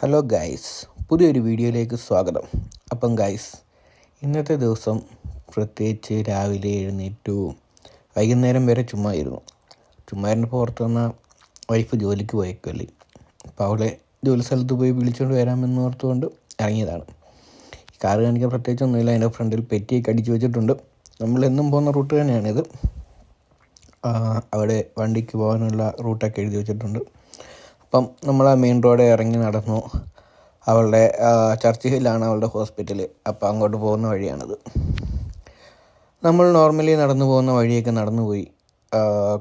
Hello guys, പുതിയൊരു വീഡിയോയിലേക്ക് സ്വാഗതം. അപ്പം ഗൈസ്, ഇന്നത്തെ ദിവസം പ്രത്യേകിച്ച് രാവിലെ എഴുന്നേറ്റു വൈകുന്നേരം വരെ ചുമ്മാ ഇരുന്ന് പുറത്ത് വന്ന വൈഫ് ജോലിക്ക് പോയേക്കല്ലേ. അപ്പോൾ അവളെ ജോലി സ്ഥലത്ത് പോയി വിളിച്ചുകൊണ്ട് വരാമെന്ന് ഓർത്തുകൊണ്ട് ഇറങ്ങിയതാണ്. കാറ് കാണിക്കാൻ പ്രത്യേകിച്ചൊന്നുമില്ല. അതിൻ്റെ ഫ്രണ്ടിൽ പെറ്റിയൊക്കെ അടിച്ച് വെച്ചിട്ടുണ്ട്. നമ്മളെന്നും പോകുന്ന റൂട്ട് തന്നെയാണിത്. അവിടെ വണ്ടിക്ക് പോകാനുള്ള റൂട്ടൊക്കെ എഴുതി വെച്ചിട്ടുണ്ട്. അപ്പം നമ്മൾ ആ മെയിൻ റോഡ് ഇറങ്ങി നടന്നു. അവളുടെ ചർച്ച് ഹില്ലാണ് അവളുടെ ഹോസ്പിറ്റൽ. അപ്പോൾ അങ്ങോട്ട് പോകുന്ന വഴിയാണിത്. നമ്മൾ നോർമലി നടന്നു പോകുന്ന വഴിയൊക്കെ നടന്നു പോയി.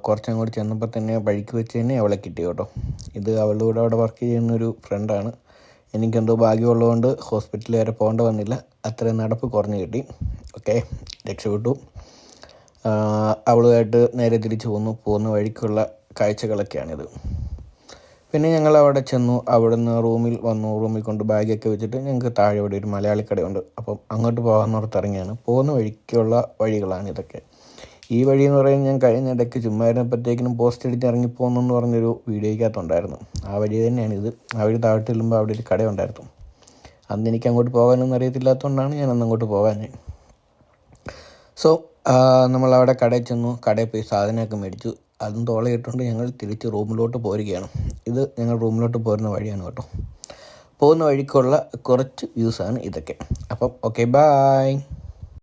കുറച്ചങ്ങോട്ട് ചെന്നപ്പോൾ തന്നെ വഴിക്ക് വെച്ച് തന്നെ അവളെ കിട്ടി കേട്ടോ. ഇത് അവളുടെ കൂടെ അവിടെ വർക്ക് ചെയ്യുന്നൊരു ഫ്രണ്ടാണ്. എനിക്കെന്തോ ഭാഗ്യമുള്ളതുകൊണ്ട് ഹോസ്പിറ്റലിൽ വരെ പോകേണ്ട വന്നില്ല. അത്രയും നടപ്പ് കുറഞ്ഞ് കിട്ടി. ഓക്കെ, രക്ഷപ്പെട്ടു. അവളുമായിട്ട് നേരെ തിരിച്ചു പോകുന്ന വഴിക്കുള്ള കാഴ്ചകളൊക്കെയാണിത്. പിന്നെ ഞങ്ങൾ അവിടെ ചെന്നു. അവിടുന്ന് റൂമിൽ കൊണ്ട് ബാഗൊക്കെ വെച്ചിട്ട് ഞങ്ങൾക്ക് താഴെ ഇവിടെ ഒരു മലയാളി കടയുണ്ട്. അപ്പം അങ്ങോട്ട് പോകാമെന്നോർത്ത് ഇറങ്ങിയാണ്. പോകുന്ന വഴിക്കുള്ള വഴികളാണ് ഇതൊക്കെ. ഈ വഴി എന്ന് പറയുന്നത് ഞാൻ കഴിഞ്ഞ ഇടയ്ക്ക് ചുമ്മാ ഇരുന്നപ്പോഴത്തേക്കിനും പോസ്റ്റ് അടിച്ച് ഇറങ്ങിപ്പോകുന്നെന്ന് പറഞ്ഞൊരു വീഡിയോയ്ക്കകത്തുണ്ടായിരുന്നു. ആ വഴി തന്നെയാണിത്. ആ വഴി താഴോട്ട് ചെല്ലുമ്പോൾ അവിടെ ഒരു കടയുണ്ടായിരുന്നു. അന്ന് എനിക്ക് അങ്ങോട്ട് പോകാനൊന്നും അറിയത്തില്ലാത്തതുകൊണ്ടാണ് ഞാൻ അങ്ങോട്ട് പോകാൻ. സോ നമ്മളവിടെ കടയിൽ ചെന്നു. കടയിൽ പോയി സാധനമൊക്കെ മേടിച്ചു. അതും തോളയിട്ടുകൊണ്ട് ഞങ്ങൾ തിരിച്ച് റൂമിലോട്ട് പോരുകയാണ്. ഇത് ഞങ്ങൾ റൂമിലോട്ട് പോരുന്ന വഴിയാണ് കേട്ടോ. പോകുന്ന വഴിക്കുള്ള കുറച്ച് വ്യൂസാണ് ഇതൊക്കെ. അപ്പം ഓക്കെ, ബായ്.